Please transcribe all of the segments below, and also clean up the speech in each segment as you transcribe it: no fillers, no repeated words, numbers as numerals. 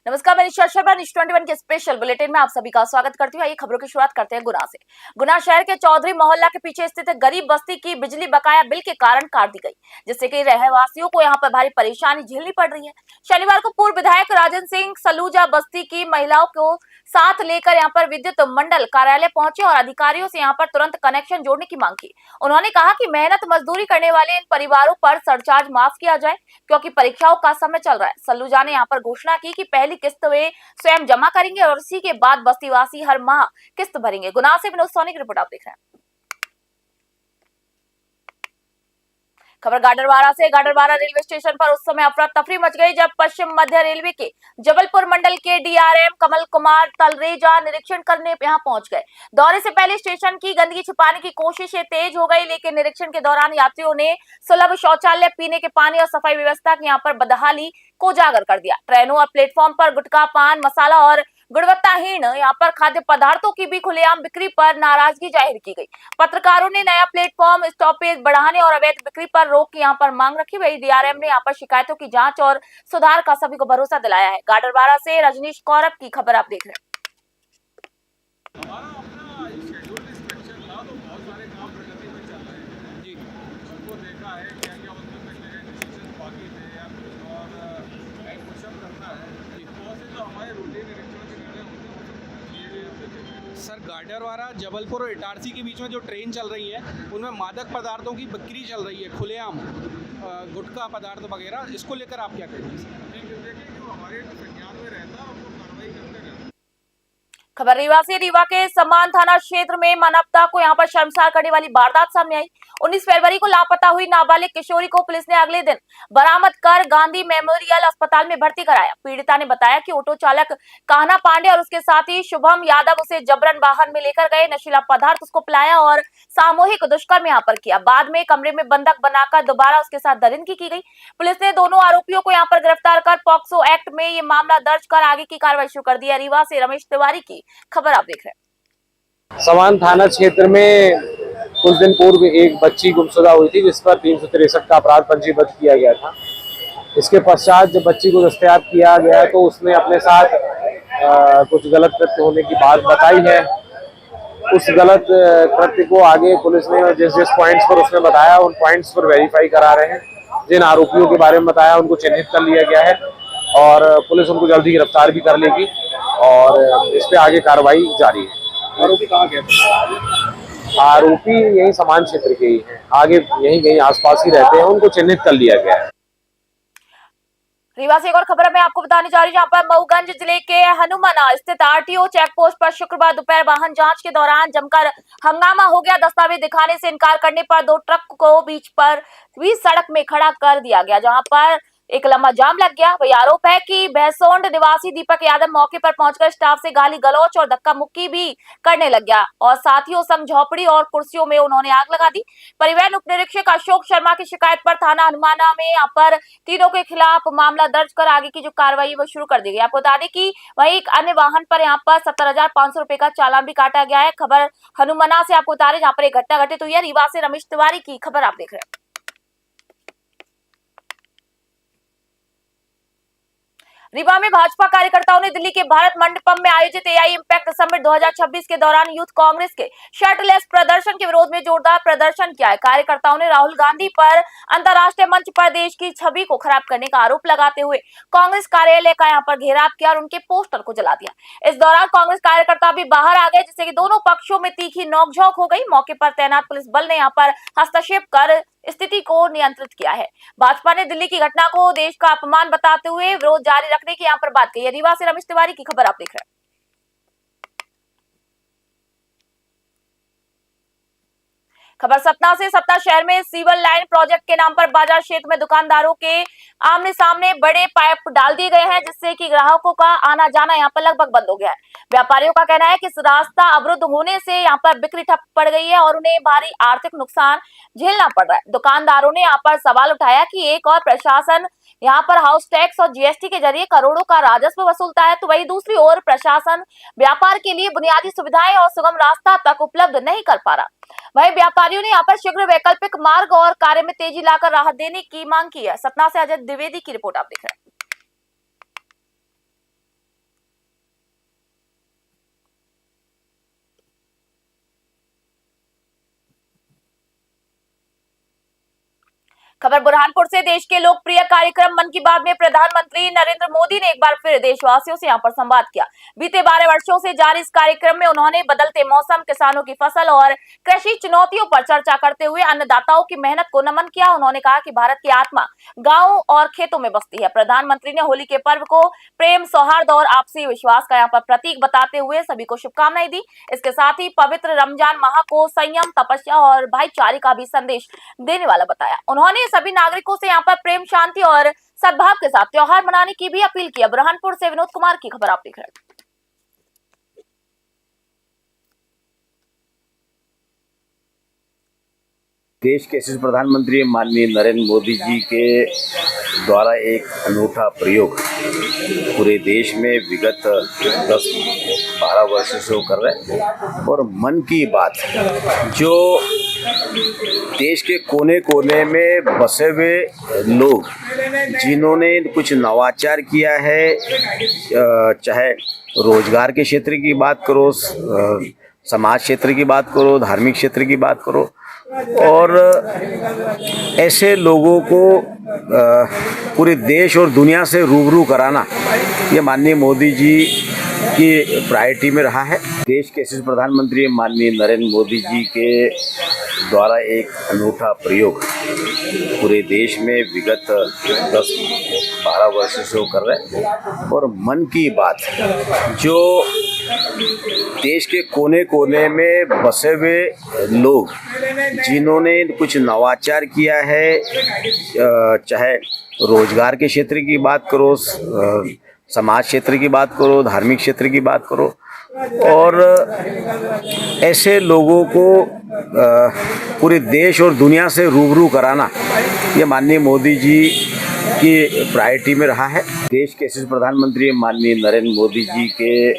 नमस्कार, मैं निशा शर्मा न्यूज़ 21 के स्पेशल बुलेटिन में आप सभी का स्वागत करती हूँ। आइए खबरों की शुरुआत करते हैं गुना से। गुना शहर के चौधरी मोहल्ला के पीछे स्थित गरीब बस्ती की बिजली बकाया बिल के कारण काट दी गई, जिससे कि रहवासियों को यहाँ पर भारी परेशानी झेलनी पड़ रही है। शनिवार को पूर्व विधायक राजन सिंह सलूजा बस्ती की महिलाओं को साथ लेकर यहाँ पर विद्युत मंडल कार्यालय पहुंचे और अधिकारियों से यहाँ पर तुरंत कनेक्शन जोड़ने की मांग की। उन्होंने कहा कि मेहनत मजदूरी करने वाले इन परिवारों पर सरचार्ज माफ किया जाए, क्योंकि परीक्षाओं का समय चल रहा है। सलूजा ने यहाँ पर घोषणा की कि पहली किस्त वे स्वयं जमा करेंगे और इसी के बाद बस्तीवासी हर माह किस्त भरेंगे। गुना से विनोद सोनी की रिपोर्ट आप देख रहे हैं। खबर गाडरवारा से। गाडरवारा रेलवे स्टेशन पर उस समय अफरा तफरी मच गई जब पश्चिम मध्य रेलवे के जबलपुर मंडल के डीआरएम कमल कुमार तलरेजा निरीक्षण करने यहां पहुंच गए। दौरे से पहले स्टेशन की गंदगी छिपाने की कोशिशें तेज हो गई, लेकिन निरीक्षण के दौरान यात्रियों ने सुलभ शौचालय, पीने के पानी और सफाई व्यवस्था की यहाँ पर बदहाली को उजागर कर दिया। ट्रेनों और प्लेटफॉर्म पर गुटखा, पान मसाला और गुणवत्ताहीन यहाँ पर खाद्य पदार्थों की भी खुलेआम बिक्री पर नाराजगी जाहिर की गई। पत्रकारों ने नया प्लेटफॉर्म स्टॉपेज बढ़ाने और अवैध बिक्री पर रोक की यहाँ पर मांग रखी। वही डीआरएम ने यहाँ पर शिकायतों की जांच और सुधार का सभी को भरोसा दिलाया है। गाडरवारा से रजनीश कौरव की खबर आप देख रहे हैं। सर, गाडरवारा जबलपुर और इटारसी के बीच में जो ट्रेन चल रही है उनमें मादक पदार्थों की बिक्री चल रही है, खुलेआम गुटखा पदार्थ वगैरह, इसको लेकर आप क्या कहेंगे सर? हमारे संज्ञान में रहता है, हमको कार्रवाई करते रहते। खबर रीवा से। रीवा के समान थाना क्षेत्र में मानवता को यहाँ पर शर्मसार करने वाली वारदात सामने आई। 19 फरवरी को लापता हुई नाबालिग किशोरी को पुलिस ने अगले दिन बरामद कर गांधी मेमोरियल अस्पताल में भर्ती कराया। पीड़िता ने बताया कि ऑटो चालक कान्हा पांडे और उसके साथी शुभम यादव उसे जबरन वाहन में लेकर गए, नशीला पदार्थ उसको पिलाया और सामूहिक दुष्कर्म यहाँ पर किया। बाद में कमरे में बंधक बनाकर दोबारा उसके साथ दरिंदगी की गई। पुलिस ने दोनों आरोपियों को यहाँ पर गिरफ्तार कर पॉक्सो एक्ट में ये मामला दर्ज कर आगे की कार्रवाई शुरू कर दी है। रीवा से रमेश तिवारी की खबर आप देख रहे हैं। समान थाना क्षेत्र में कुछ दिन पूर्व एक बच्ची गुमशुदा हुई थी, जिस पर 363 का अपराध पंजीबद्ध किया गया था। इसके पश्चात जब बच्ची को दस्तयाब किया गया तो उसने अपने साथ कुछ गलत कृत्य होने की बात बताई है। उस गलत कृत्य को आगे पुलिस ने जिस जिस पॉइंट्स पर उसने बताया उन पॉइंट्स पर वेरीफाई करा रहे हैं। जिन आरोपियों के बारे में बताया उनको चिन्हित कर लिया गया है और पुलिस उनको जल्दी गिरफ्तार भी कर लेगी और इस पे आगे कार्रवाई जारी है। आरोपी कहाँ गए? आरोपी यही समान क्षेत्र के ही हैं, आगे यही कहीं आसपास ही रहते हैं, उनको चिन्हित कर लिया गया है। रीवा से एक और खबर मैं आपको बताने जा रही हूँ, जहाँ पर मऊगंज जिले के हनुमाना स्थित आरटीओ चेक पोस्ट पर शुक्रवार दोपहर वाहन जांच के दौरान जमकर हंगामा हो गया। दस्तावेज दिखाने से इनकार करने पर दो ट्रक को बीच सड़क में खड़ा कर दिया गया, जहां पर एक लंबा जाम लग गया। वही आरोप है कि भैंसोंड निवासी दीपक यादव मौके पर पहुंचकर स्टाफ से गाली गलौच और धक्का मुक्की भी करने लग गया और साथियों संग झोपड़ी और कुर्सियों में उन्होंने आग लगा दी। परिवहन उप निरीक्षक अशोक शर्मा की शिकायत पर थाना हनुमाना में यहाँ पर तीनों के खिलाफ मामला दर्ज कर आगे की जो कार्रवाई है वो शुरू कर दी गई। आपको बता दें कि वही एक अन्य वाहन पर यहाँ पर 70,500 रुपए का चालान भी काटा गया है। खबर हनुमाना से आपको बता रहे जहाँ पर एक घटना घटित हुई है। रीवा से रमेश तिवारी की खबर आप देख रहे हैं। रीवा में भाजपा कार्यकर्ताओं ने दिल्ली के भारत मंडपम में आयोजित एआई इम्पैक्ट समिट 2026 के दौरान यूथ कांग्रेस के शर्टलेस प्रदर्शन के विरोध में जोरदार प्रदर्शन किया है। कार्यकर्ताओं ने राहुल गांधी पर अंतर्राष्ट्रीय मंच पर देश की छवि को खराब करने का आरोप लगाते हुए कांग्रेस कार्यालय का यहाँ पर घेराव किया और उनके पोस्टर को जला दिया। इस दौरान कांग्रेस कार्यकर्ता भी बाहर आ गए, जिससे कि दोनों पक्षों में तीखी नोकझोंक हो गई। मौके पर तैनात पुलिस बल ने यहाँ पर हस्तक्षेप कर स्थिति को नियंत्रित किया है। भाजपा ने दिल्ली की घटना को देश का अपमान बताते हुए विरोध जारी रखने की यहाँ पर बात कही है। रीवा से रमेश तिवारी की खबर आप देख रहे हैं। खबर सतना से। सतना शहर में सीवर लाइन प्रोजेक्ट के नाम पर बाजार क्षेत्र में दुकानदारों के आमने सामने बड़े पाइप डाल दिए गए हैं, जिससे कि ग्राहकों का आना जाना यहाँ पर लगभग बंद हो गया है। व्यापारियों का कहना है कि इस रास्ता अवरुद्ध होने से यहाँ पर बिक्री ठप पड़ गई है और उन्हें भारी आर्थिक नुकसान झेलना पड़ रहा है। दुकानदारों ने यहाँ पर सवाल उठाया कि एक और प्रशासन यहाँ पर हाउस टैक्स और जीएसटी के जरिए करोड़ों का राजस्व वसूलता है, तो वही दूसरी ओर प्रशासन व्यापार के लिए बुनियादी सुविधाएं और सुगम रास्ता तक उपलब्ध नहीं कर पा रहा। वहीं व्यापारियों ने यहाँ पर शीघ्र वैकल्पिक मार्ग और कार्य में तेजी लाकर राहत देने की मांग की है। सतना से अजय द्विवेदी की रिपोर्ट आप देख रहे हैं। खबर बुरहानपुर से। देश के लोकप्रिय कार्यक्रम मन की बात में प्रधानमंत्री नरेंद्र मोदी ने एक बार फिर देशवासियों से यहां पर संवाद किया। बीते 12 वर्षों से जारी इस कार्यक्रम में उन्होंने बदलते मौसम, किसानों की फसल और कृषि चुनौतियों पर चर्चा करते हुए अन्नदाताओं की मेहनत को नमन किया। उन्होंने कहा कि भारत की आत्मा गाँव और खेतों में बसती है। प्रधानमंत्री ने होली के पर्व को प्रेम, सौहार्द और आपसी विश्वास का यहाँ पर प्रतीक बताते हुए सभी को शुभकामनाएं दी। इसके साथ ही पवित्र रमजान माह को संयम, तपस्या और भाईचारे का भी संदेश देने वाला बताया। उन्होंने सभी नागरिकों से यहाँ पर प्रेम, शांति और सद्भाव के साथ त्योहार मनाने की भी अपील की। बुरहानपुर से विनोद कुमार की खबर आप देख रहे हैं। देश के यशस्वी प्रधानमंत्री माननीय नरेंद्र मोदी जी के द्वारा एक अनूठा प्रयोग पूरे देश में विगत 10-12 वर्षों से वो कर रहे हैं। और मन की बात जो देश के कोने कोने में बसे हुए लोग जिन्होंने कुछ नवाचार किया है, चाहे रोजगार के क्षेत्र की बात करो, समाज क्षेत्र की बात करो, धार्मिक क्षेत्र की बात करो, और ऐसे लोगों को पूरे देश और दुनिया से रूबरू कराना ये माननीय मोदी जी की प्रायोरिटी में रहा है। देश के यशस्वी प्रधानमंत्री माननीय नरेंद्र मोदी जी के द्वारा एक अनूठा प्रयोग पूरे देश में विगत 10-12 वर्षों से वो कर रहे हैं। और मन की बात जो देश के कोने कोने में बसे हुए लोग जिन्होंने कुछ नवाचार किया है, चाहे रोजगार के क्षेत्र की बात करो, समाज क्षेत्र की बात करो, धार्मिक क्षेत्र की बात करो, और ऐसे लोगों को पूरे देश और दुनिया से रूबरू कराना ये माननीय मोदी जी की प्रायोरिटी में रहा है। देश के यशस्वी प्रधानमंत्री माननीय नरेंद्र मोदी जी के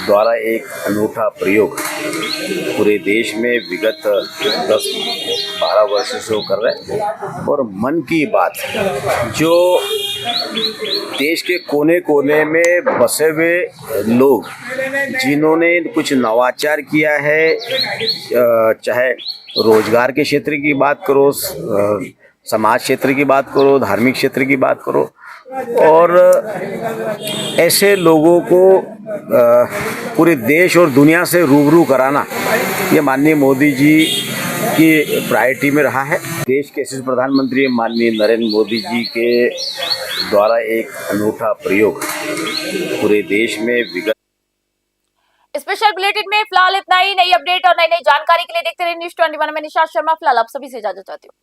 द्वारा एक अनूठा प्रयोग पूरे देश में विगत 10-12 वर्षों से वो कर रहे हैं। और मन की बात जो देश के कोने कोने में बसे हुए लोग जिन्होंने कुछ नवाचार किया है, चाहे रोजगार के क्षेत्र की बात करो, समाज क्षेत्र की बात करो, धार्मिक क्षेत्र की बात करो, और ऐसे लोगों को पूरे देश और दुनिया से रूबरू कराना ये माननीय मोदी जी की प्रायोरिटी में रहा है। देश के यशस्वी प्रधानमंत्री माननीय नरेंद्र मोदी जी के द्वारा एक अनूठा प्रयोग पूरे देश में विगत। स्पेशल बुलेटिन में फिलहाल इतना ही। नई अपडेट और नई जानकारी के लिए देखते रहिए न्यूज़ 21। मैं निशा शर्मा फिलहाल आप सभी से इजाजत चाहती हूँ।